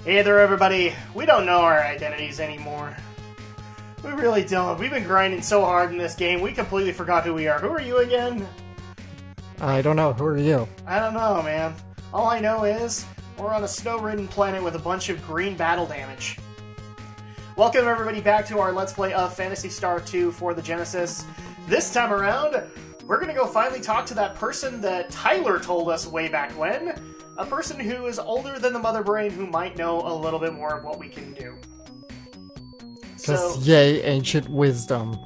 Hey there, everybody. We don't know our identities anymore. We really don't. We've been grinding so hard in this game, we completely forgot who we are. Who are you again? I don't know. Who are you? I don't know, man. All I know is we're on a snow-ridden planet with a bunch of green battle damage. Welcome, everybody, back to our Let's Play of Phantasy Star 2 for the Genesis. This time around, we're going to go finally talk to that person that Tyler told us way back when. A person who is older than the Mother Brain who might know a little bit more of what we can do. Because, yay, ancient wisdom.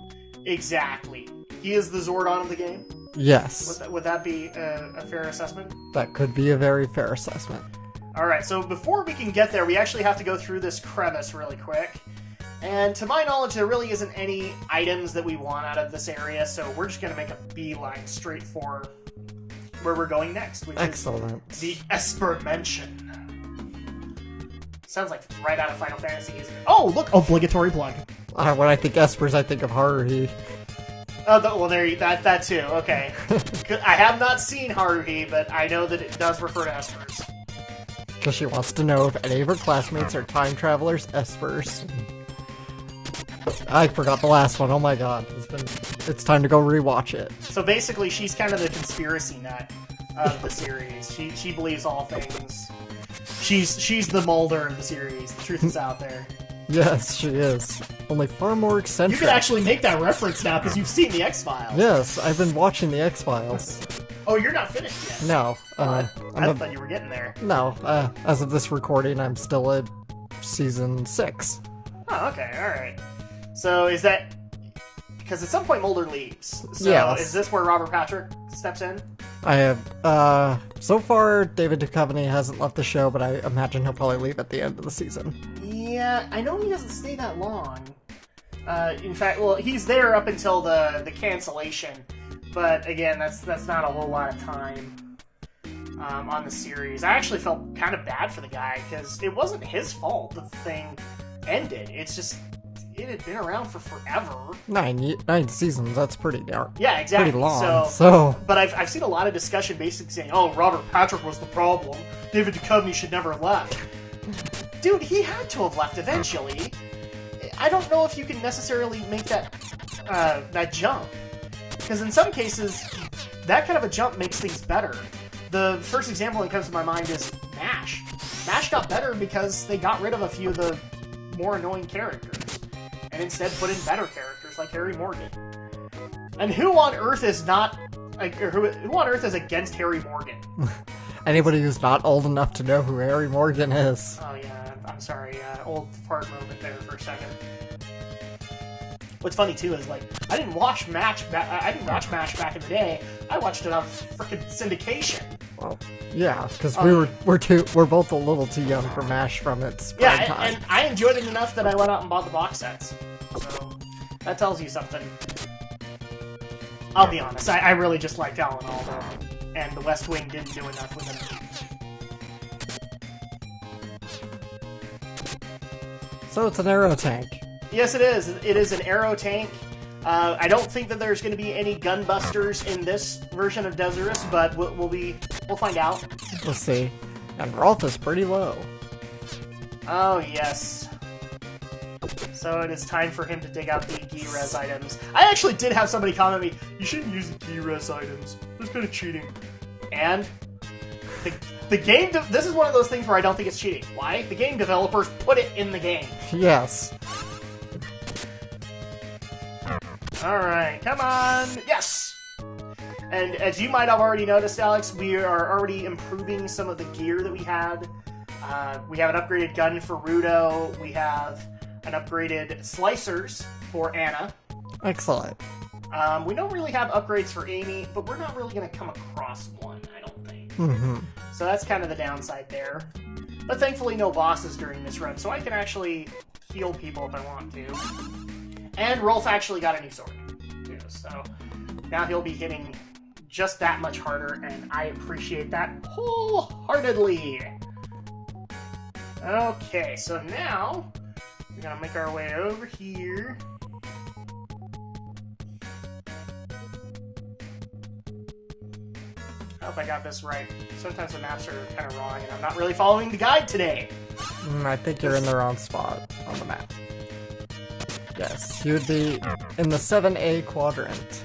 Exactly. He is the Zordon of the game? Yes. Would that be a fair assessment? That could be a very fair assessment. Alright, so before we can get there, we actually have to go through this crevice really quick. And to my knowledge, there really isn't any items that we want out of this area, so we're just going to make a beeline straight for where we're going next, which Excellent. is the Esper Mansion. Sounds like right out of Final Fantasy, isn't it? Oh, look! Obligatory plug. When I think Espers, I think of Haruhi. Oh, well, that too. Okay. I have not seen Haruhi, but I know that it does refer to Espers. Because she wants to know if any of her classmates are time travelers, Espers. I forgot the last one. Oh my god. It's time to go rewatch it. So basically, she's kind of the conspiracy nut of the series. She believes all things. She's the Mulder of the series. The truth is out there. Yes, she is. Only far more eccentric. You can actually make that reference now because you've seen the X-Files. Yes, I've been watching the X-Files. Oh, you're not finished yet? No. I thought you were getting there. No, as of this recording, I'm still at season 6. Oh, okay, alright. So is that... Because at some point Mulder leaves. So yes. Is this where Robert Patrick steps in? I have, so far, David Duchovny hasn't left the show, but I imagine he'll probably leave at the end of the season. Yeah, I know he doesn't stay that long. In fact, well, he's there up until the cancellation, but again, that's not a whole lot of time on the series. I actually felt kind of bad for the guy, because it wasn't his fault that the thing ended. It's just... It had been around for forever. 9 seasons, that's pretty dark. Yeah, exactly. Pretty long, But I've seen a lot of discussion basically saying, oh, Robert Patrick was the problem. David Duchovny should never have left. Dude, he had to have left eventually. I don't know if you can necessarily make that jump. Because in some cases, that kind of a jump makes things better. The first example that comes to my mind is MASH. MASH got better because they got rid of a few of the more annoying characters. And instead put in better characters like Harry Morgan. And who on earth is not... who on earth is against Harry Morgan? Anybody who's not old enough to know who Harry Morgan is. Oh yeah, I'm sorry. Old fart moment there for a second. What's funny too is, like, I didn't watch MASH back in the day. I watched it on frickin' syndication. Well, yeah, because we're both a little too young for MASH from its prime time. And I enjoyed it enough that I went out and bought the box sets. So that tells you something. I'll be honest, I really just liked Alan Alda, and The West Wing didn't do enough with him. So it's an arrow tank. Yes, it is. It is an arrow tank. I don't think that there's going to be any gunbusters in this version of Desirous, but we'll find out. We'll see. And Rolf is pretty low. Oh, yes. So it is time for him to dig out the Gi-Res items. I actually did have somebody comment me, you shouldn't use the Gi-Res items. That's kind of cheating. And the game... This is one of those things where I don't think it's cheating. Why? The game developers put it in the game. Yes. Alright, come on! Yes! And as you might have already noticed, Alex, we are already improving some of the gear that we had. We have an upgraded gun for Rudo. We have an upgraded slicers for Anna. Excellent. We don't really have upgrades for Amy, but we're not really going to come across one, I don't think. Mm-hmm. So that's kind of the downside there. But thankfully no bosses during this run, so I can actually heal people if I want to. And Rolf actually got a new sword, too, so now he'll be hitting just that much harder, and I appreciate that wholeheartedly. Okay, so now we're gonna make our way over here. I hope I got this right. Sometimes the maps are kind of wrong, and I'm not really following the guide today. I think you're in the wrong spot on the map. Yes, you would be in the 7A quadrant.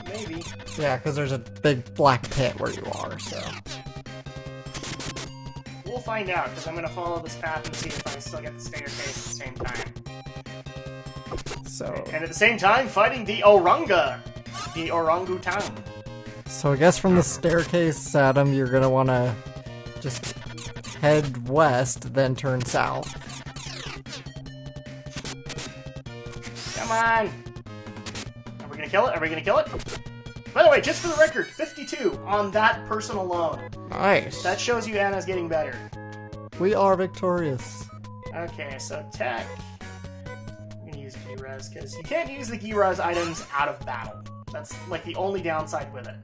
Maybe. Yeah, because there's a big black pit where you are, so... We'll find out, because I'm going to follow this path and see if I still get the staircase at the same time. So... And at the same time, fighting the Oranga! The orangutan. So I guess from the staircase, Adam, you're gonna want to just head west, then turn south. Come on! Are we gonna kill it? Are we gonna kill it? By the way, just for the record, 52 on that person alone. Nice. That shows you Anna's getting better. We are victorious. Okay, so tech. I'm gonna use G-Res, because you can't use the G-Res items out of battle. That's, like, the only downside with it.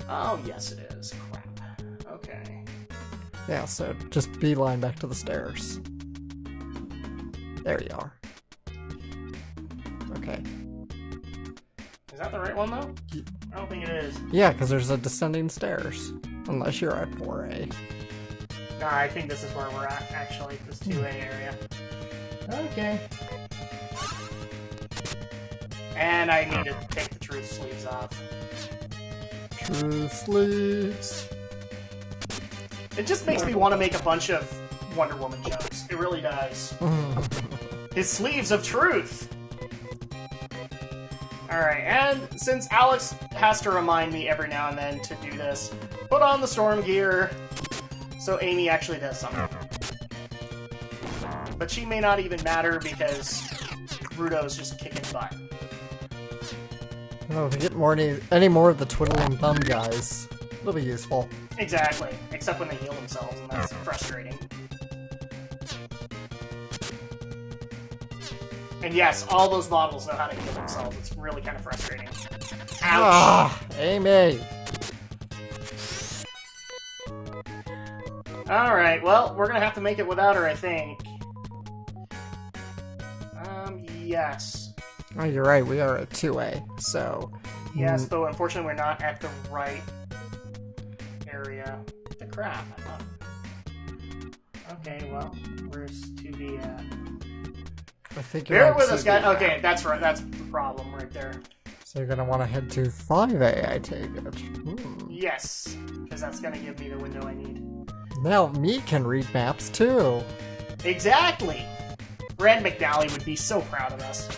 Oh, yes it is. Crap. Okay. Yeah, so just beeline back to the stairs. There you are. Okay. Is that the right one, though? I don't think it is. Yeah, because there's a descending stairs. Unless you're at 4A. No, I think this is where we're at, actually. This 2A area. Okay. And I need to take the truth sleeves off. True sleeves. It just makes me want to make a bunch of Wonder Woman jokes. It really does. His sleeves of truth! Alright, and since Alex has to remind me every now and then to do this, put on the storm gear so Amy actually does something. But she may not even matter because Rudo's just kicking butt. Oh, if we get any more of the twiddling thumb guys, it'll be useful. Exactly, except when they heal themselves, and that's frustrating. And yes, all those models know how to heal themselves. It's really kind of frustrating. Ouch! Ah, Amy! Alright, well, we're gonna have to make it without her, I think. Yes. Oh, you're right, we are at 2A, so... Yes, though unfortunately we're not at the right area. The crap. Okay, well, where's 2B at? I think you're Bear on with us, 2B guys. now. Okay, that's right. That's the problem right there. So you're gonna want to head to 5A, I take it. Yes, because that's gonna give me the window I need. Now me can read maps too. Exactly! Rand McNally would be so proud of us.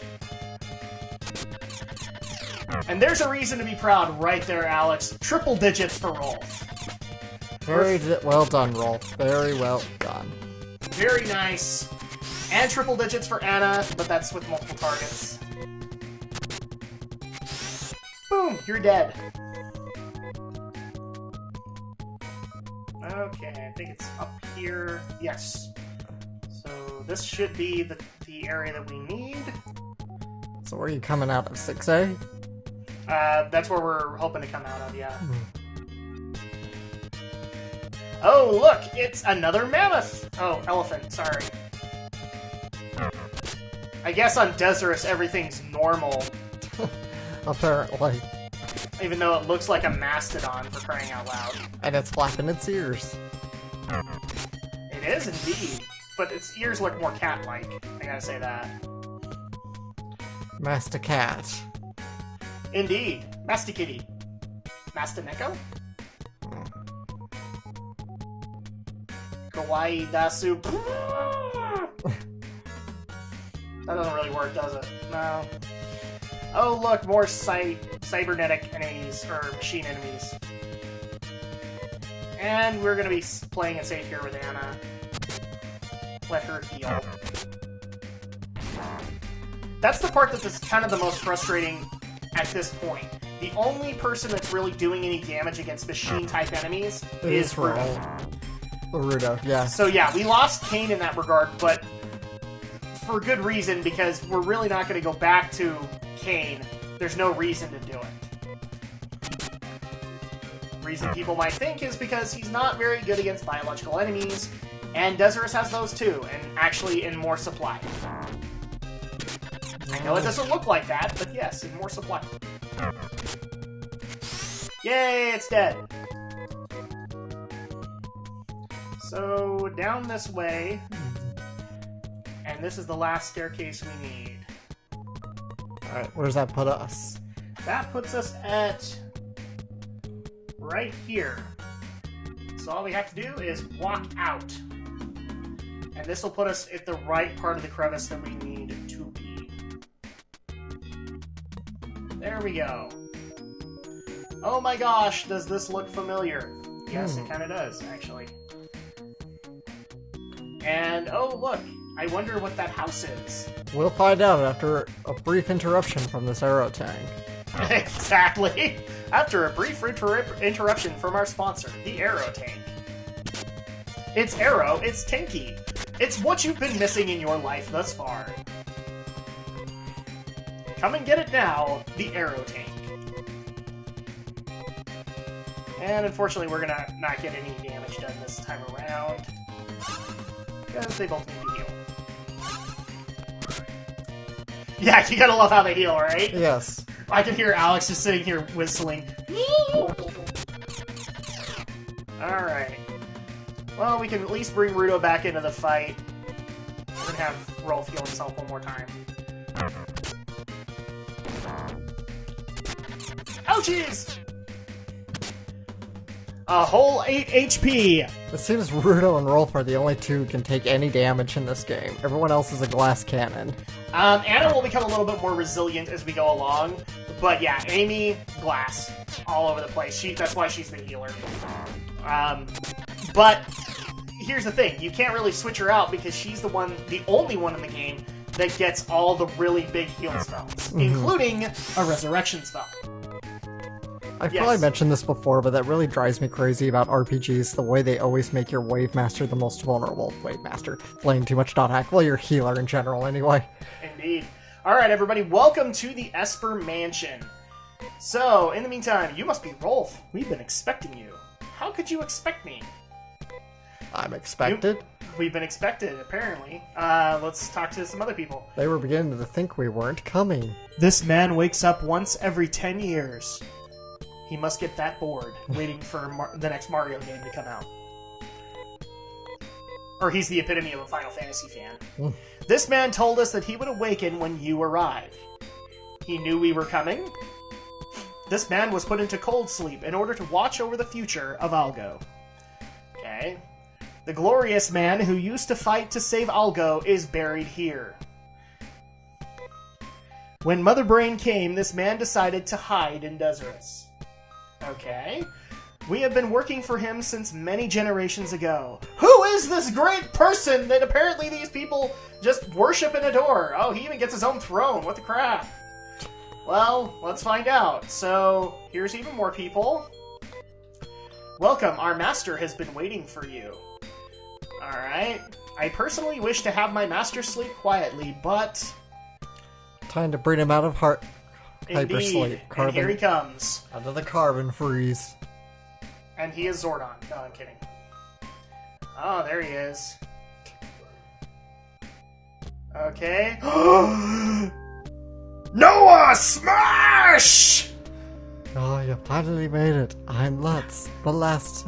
And there's a reason to be proud right there, Alex. Triple digits for Rolf. Very well done, Rolf. Very well done. Very nice. And triple digits for Anna, but that's with multiple targets. Boom! You're dead. Okay, I think it's up here. Yes. So this should be the area that we need. So where are you coming out of, 6A? That's where we're hoping to come out of, yeah. Oh, look! It's another mammoth! Oh, elephant, sorry. I guess on Deserus everything's normal. Apparently. Even though it looks like a mastodon, for crying out loud. And it's flapping its ears. It is indeed. But its ears look more cat-like. I gotta say that. Master Cat. Indeed. Mastikitty. Mastaneko? Kawaii Dasu. That doesn't really work, does it? No. Oh, look, more cybernetic enemies, or machine enemies. And we're gonna be playing it safe here with Anna. Let her heal. That's the part that's kind of the most frustrating at this point. The only person that's really doing any damage against machine-type enemies is Rudo. Rudo, yeah. So yeah, we lost Kane in that regard, but for good reason, because we're really not going to go back to Kane. There's no reason to do it. Reason people might think is because he's not very good against biological enemies, and Deserus has those too, and actually in more supply. I know it doesn't look like that, but yes, in more supply. Yay, it's dead! So, down this way. And this is the last staircase we need. Alright, where does that put us? That puts us at... right here. So all we have to do is walk out. And this will put us at the right part of the crevice that we need to be. There we go. Oh my gosh, does this look familiar? Yes, it kind of does, actually. And, oh look, I wonder what that house is. We'll find out after a brief interruption from this arrow tank. Exactly. After a brief interruption from our sponsor, the Arrow Tank. It's Arrow, it's tanky. It's what you've been missing in your life thus far. Come and get it now, the Arrow Tank. And unfortunately, we're gonna not get any damage done this time around. Because they both need to heal. Yeah, you gotta love how they heal, right? Yes. I can hear Alex just sitting here whistling. Alright. Well, we can at least bring Ruto back into the fight. We're gonna have Rolf heal himself one more time. Ouchies! A whole 8 HP! It seems Ruto and Rolf are the only two who can take any damage in this game. Everyone else is a glass cannon. Anna will become a little bit more resilient as we go along. But yeah, Amy, glass. All over the place. That's why she's the healer. But here's the thing. You can't really switch her out because she's the only one in the game that gets all the really big heal spells. Including a resurrection spell. I've probably mentioned this before, but that really drives me crazy about RPGs, the way they always make your Wave Master the most vulnerable. Wave Master, playing too much dot hack. Well, your healer in general, anyway. Indeed. Alright, everybody, welcome to the Esper Mansion. So, in the meantime, you must be Rolf. We've been expecting you. How could you expect me? I'm expected. We've been expected, apparently. Let's talk to some other people. They were beginning to think we weren't coming. This man wakes up once every 10 years. He must get that bored, waiting for the next Mario game to come out. Or he's the epitome of a Final Fantasy fan. This man told us that he would awaken when you arrive. He knew we were coming. This man was put into cold sleep in order to watch over the future of Algo. Okay. The glorious man who used to fight to save Algo is buried here. When Mother Brain came, this man decided to hide in Deserts. Okay. We have been working for him since many generations ago. Who is this great person that apparently these people just worship and adore? Oh, he even gets his own throne. What the crap? Well, let's find out. So, here's even more people. Welcome, our master has been waiting for you. Alright. I personally wish to have my master sleep quietly, but... Time to bring him out of hypersleep. And here he comes. Out of the carbon freeze. And he is Zordon. No, I'm kidding. Oh, there he is. Okay. Noah, smash! Oh, you finally made it. I'm LUTZ, the last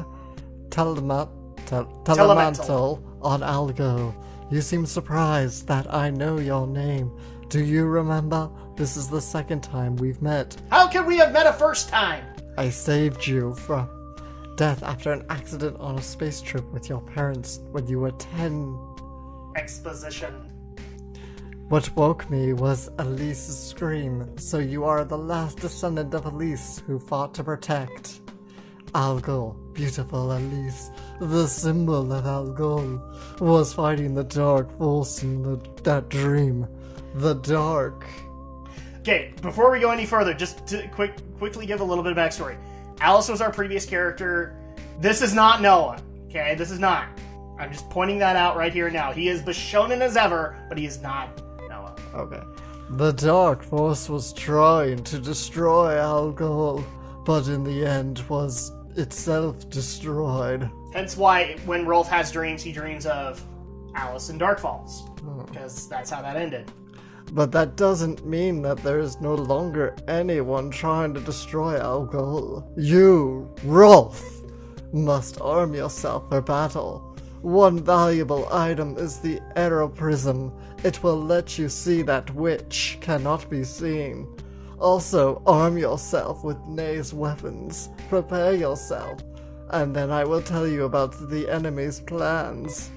telemental on Algo. You seem surprised that I know your name. Do you remember? This is the second time we've met. How could we have met a first time? I saved you from death after an accident on a space trip with your parents when you were 10. Exposition. What woke me was Elise's scream, so you are the last descendant of Elise who fought to protect Algol. Beautiful Elise, the symbol of Algol, was fighting the dark force in that dream. The dark. Okay, before we go any further, just to quickly give a little bit of backstory. Alice was our previous character. This is not Noah. Okay, this is not. I'm just pointing that out right here now. He is bishonen as ever, but he is not Noah. Okay. The dark force was trying to destroy Algol, but in the end was itself destroyed. Hence why when Rolf has dreams, he dreams of Alice in Dark Falls. Because that's how that ended. But that doesn't mean that there is no longer anyone trying to destroy Algol. You, Rolf, must arm yourself for battle. One valuable item is the arrow prism. It will let you see that which cannot be seen. Also, arm yourself with Nay's weapons. Prepare yourself, and then I will tell you about the enemy's plans.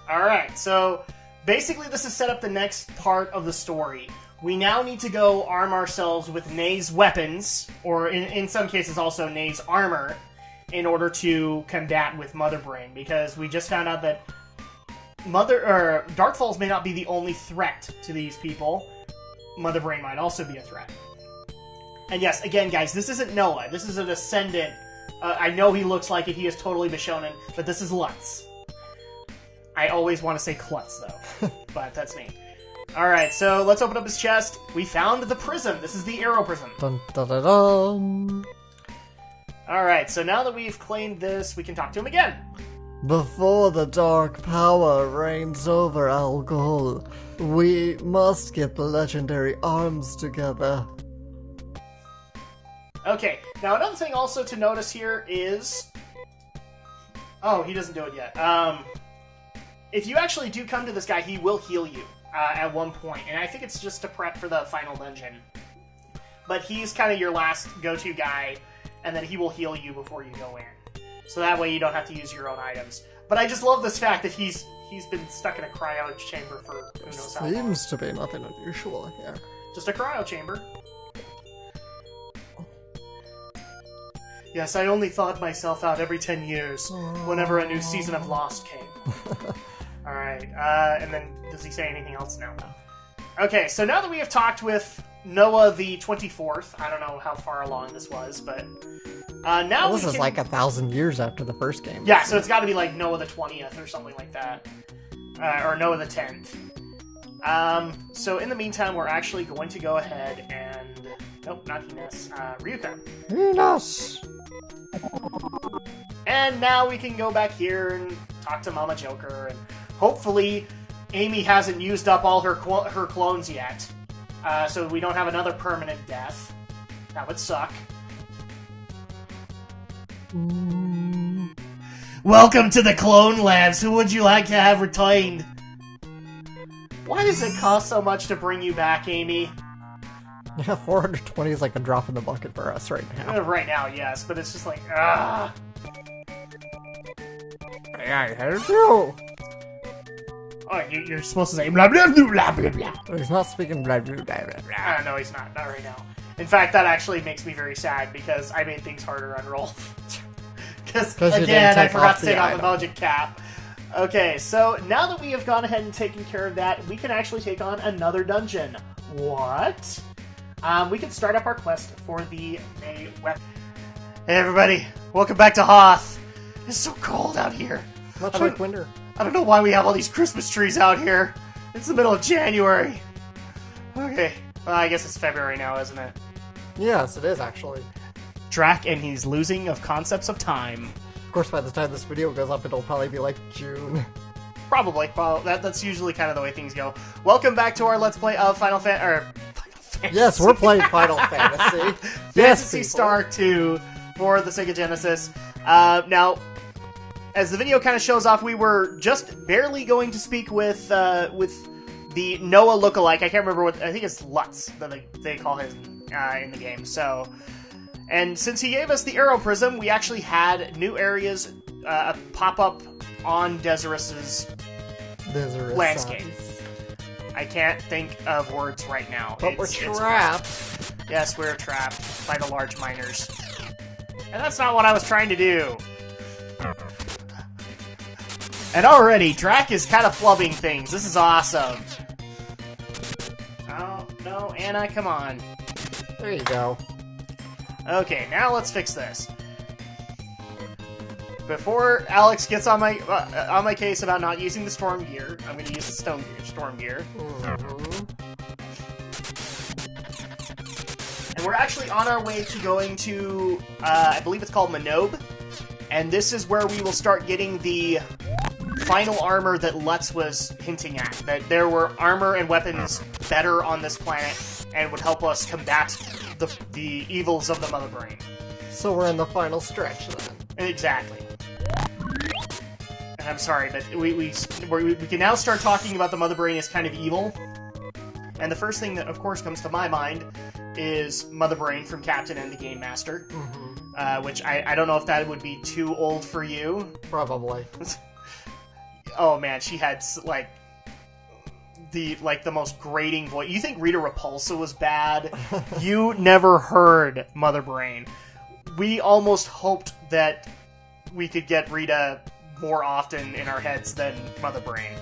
Alright, so basically this has set up the next part of the story. We now need to go arm ourselves with Nay's weapons, or in some cases also Nay's armor, in order to combat with Mother Brain, because we just found out that Dark Falls may not be the only threat to these people. Mother Brain might also be a threat. And yes, again, guys, this isn't Noah. This is a descendant. I know he looks like it. He is totally bishonen, but this is LUTZ. I always want to say Klutz, though, but that's me. Alright, so let's open up his chest. We found the prism. This is the arrow prism. Dun, dun, dun, dun. Alright, so now that we've claimed this, we can talk to him again. Before the dark power reigns over Al Ghul, we must get the legendary arms together. Okay, now another thing also to notice here is... Oh, he doesn't do it yet. If you actually do come to this guy, he will heal you at one point, and I think it's just to prep for the final dungeon. But he's kind of your last go-to guy, and then he will heal you before you go in. So that way you don't have to use your own items. But I just love this fact that he's been stuck in a cryo chamber for who knows how long. Seems to be nothing unusual here. Just a cryo chamber. Yes, I only thawed myself out every 10 years, whenever a new season of Lost came. Alright, and then does he say anything else now? Okay, so now that we have talked with Noah the 24th, I don't know how far along this was, but now this is like 1,000 years after the first game. Yeah, so it's got to be like Noah the 20th or something like that, or Noah the 10th. So in the meantime, we're actually going to go ahead and nope, not Hines, Ryuka. Hines. And now we can go back here and talk to Mama Joker, and hopefully Amy hasn't used up all her clones yet, so we don't have another permanent death. That would suck. Welcome to the Clone Labs. Who would you like to have retained? Why does it cost so much to bring you back, Amy? Yeah, 420 is like a drop in the bucket for us right now. Right now, yes, but it's just like, ah. I help you. Oh, you're supposed to say blah blah blah blah blah blah. He's not speaking blah blah blah blah. No, he's not. Not right now. In fact, that actually makes me very sad because I made things harder on Rolf. Because again, I forgot to take off the magic cap. Okay, so now that we have gone ahead and taken care of that, we can actually take on another dungeon. What? We can start up our quest for the May weapon. Hey everybody, welcome back to Hoth. It's so cold out here. Much like winter. I don't know why we have all these Christmas trees out here. It's the middle of January. Okay, well I guess it's February now, isn't it? Yes, it is actually. Drak and he's losing of concepts of time. Of course, by the time this video goes up, it'll probably be like June. Probably. Well, that's usually kind of the way things go. Welcome back to our Let's Play of Final Fantasy. Yes, we're playing Final Fantasy. Phantasy Star 2 for the Sega Genesis. Now, as the video kind of shows off, we were just barely going to speak with the Noah lookalike. I can't remember what, I think it's LUTZ that they call him in the game. So, and since he gave us the arrow prism, we actually had new areas pop up on Deseris's landscape. I can't think of words right now. But we're trapped. Yes, we're trapped by the large miners. And that's not what I was trying to do. And already, Drak is kind of flubbing things. This is awesome. Oh, no, Anna, come on. There you go. Okay, now let's fix this. Before Alex gets on my case about not using the storm gear, I'm going to use the storm gear. Mm-hmm. And we're actually on our way to going to, I believe it's called Manob. And this is where we will start getting the final armor that LUTZ was hinting at. That there were armor and weapons better on this planet and would help us combat the evils of the Mother Brain. So we're in the final stretch then. Exactly. And I'm sorry, but we can now start talking about the Mother Brain as kind of evil. And the first thing that, of course, comes to my mind is Mother Brain from Captain and the Game Master. Which I don't know if that would be too old for you. Probably. Oh man, she had like the most grating voice. You think Rita Repulsa was bad? You never heard Mother Brain. We almost hoped that we could get Rita more often in our heads than Mother Brain.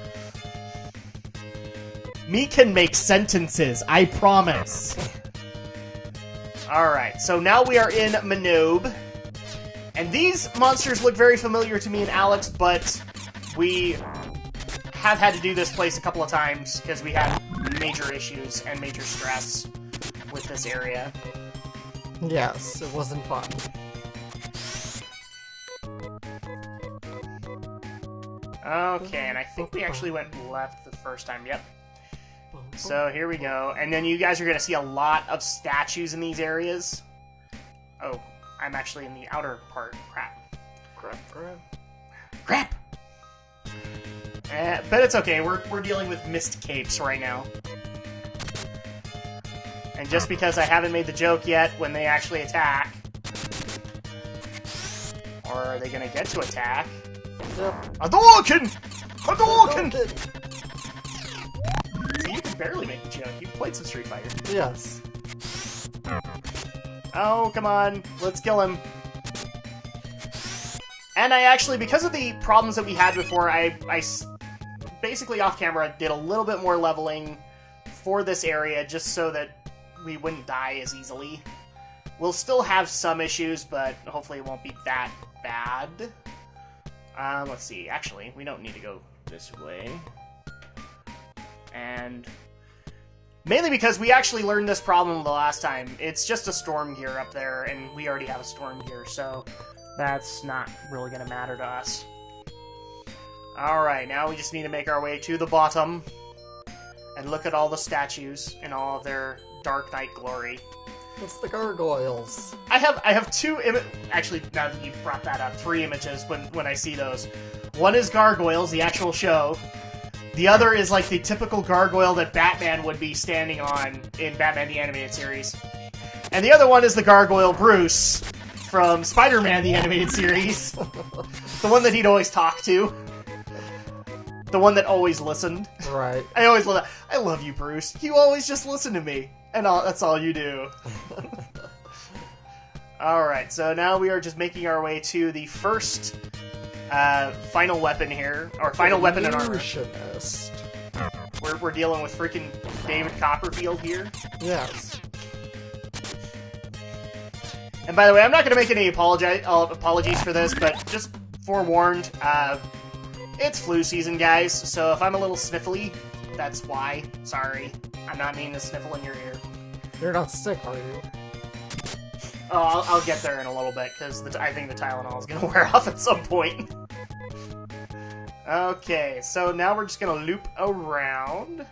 Me can make sentences, I promise. Alright, so now we are in Manobe. And these monsters look very familiar to me and Alex, but we have had to do this place a couple of times because we had major issues and major stress with this area. Yes, it wasn't fun. Okay, and I think we actually went left the first time, yep. So here we go, and then you guys are going to see a lot of statues in these areas. Oh, I'm actually in the outer part. Crap! But it's okay, we're dealing with mist capes right now. And just because I haven't made the joke yet when they actually attack... Or are they going to get to attack? Yep. Hadouken! So you can barely make the joke. You played some Street Fighter. Yes. Oh, come on. Let's kill him. And I actually, because of the problems that we had before, I basically off camera did a little bit more leveling for this area just so that we wouldn't die as easily. We'll still have some issues, but hopefully it won't be that bad. Let's see. Actually, we don't need to go this way. And mainly because we actually learned this problem the last time. It's just a storm gear up there, and we already have a storm gear, so that's not really going to matter to us. Alright, now we just need to make our way to the bottom and look at all the statues in all of their Dark Knight glory. It's the gargoyles. I have two actually, now that you've brought that up, 3 images when I see those. One is Gargoyles, the actual show. The other is like the typical gargoyle that Batman would be standing on in Batman the Animated Series. And the other one is the gargoyle Bruce from Spider-Man the Animated Series. The one that he'd always talk to. The one that always listened. Right. I always love that. I love you, Bruce. You always just listen to me. And that's all you do. Alright, so now we are just making our way to the first final weapon here. Or final weapon in armor. We're dealing with freaking David Copperfield here. Yes. And by the way, I'm not going to make any apologies for this, but just forewarned, it's flu season, guys, so if I'm a little sniffly, that's why. Sorry. I'm not meaning to sniffle in your ear. You're not sick, are you? Oh, I'll get there in a little bit, because I think the Tylenol is going to wear off at some point. Okay, so now we're just going to loop around.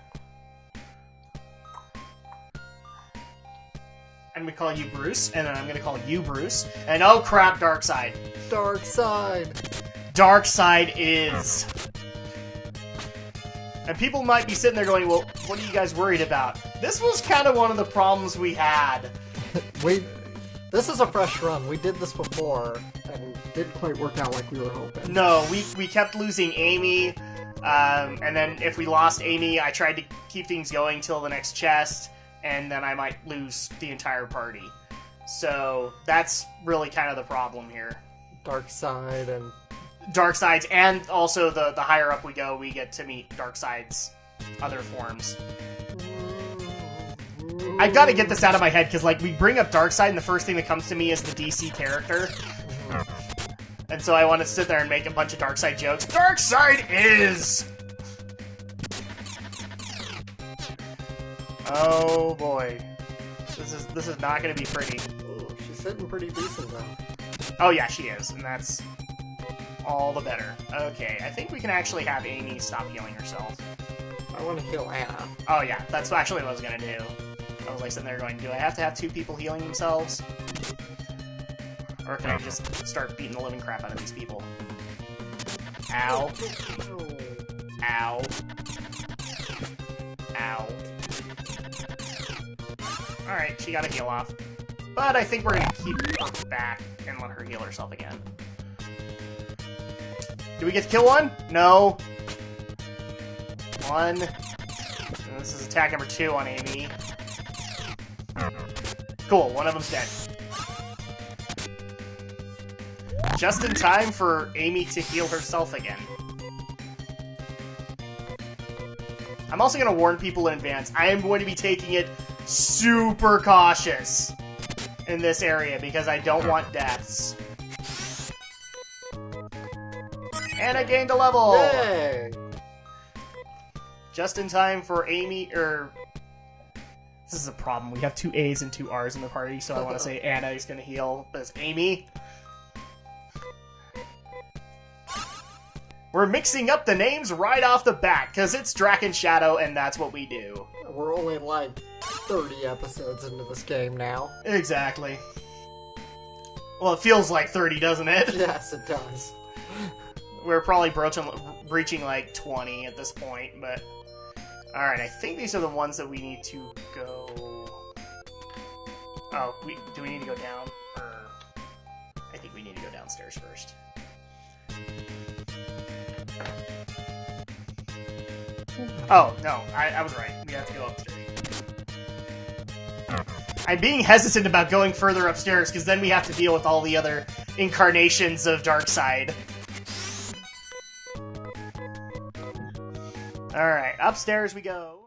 I'm going to call you Bruce, and then I'm going to call you Bruce. And oh crap, Darkseid. Darkseid. Darkseid is... And people might be sitting there going, well, what are you guys worried about? This was kind of one of the problems we had. This is a fresh run. We did this before, and it didn't quite work out like we were hoping. No, we kept losing Amy, and then if we lost Amy, I tried to keep things going till the next chest, and then I might lose the entire party. So that's really kind of the problem here. Darkseid and... Darkseid's, and also the higher up we go, we get to meet Darkseid's other forms. I've got to get this out of my head, because, like, we bring up Darkseid, and the first thing that comes to me is the DC character. And so I want to sit there and make a bunch of Darkseid jokes. Darkseid is... Oh, boy. This is not going to be pretty. Ooh, she's hitting pretty decent, though. Oh, yeah, she is, and that's all the better. Okay, I think we can actually have Amy stop healing herself. I want to heal Anna. Oh, yeah, that's actually what I was going to do. I was like sitting there going, do I have to have 2 people healing themselves? Or can I just start beating the living crap out of these people? Ow. Ow. Ow. Alright, she got a heal off. But I think we're gonna keep her back and let her heal herself again. Do we get to kill one? No. One. And this is attack number 2 on Amy. Cool, one of them's dead. Just in time for Amy to heal herself again. I'm also going to warn people in advance. I am going to be taking it super cautious in this area because I don't want deaths. And I gained a level! Yay! Just in time for Amy, this is a problem. We have 2 A's and 2 R's in the party, so I want to say Anna is going to heal. But it's Amy. We're mixing up the names right off the bat, because it's Drak and Shadow, and that's what we do. We're only like 30 episodes into this game now. Exactly. Well, it feels like 30, doesn't it? Yes, it does. We're probably breaching like 20 at this point, but... Alright, I think these are the ones that we need to go... Oh, do we need to go down? Or... I think we need to go downstairs first. Oh, no, I was right. We have to go upstairs. I'm being hesitant about going further upstairs, because then we have to deal with all the other incarnations of Darkseid. Alright, upstairs we go.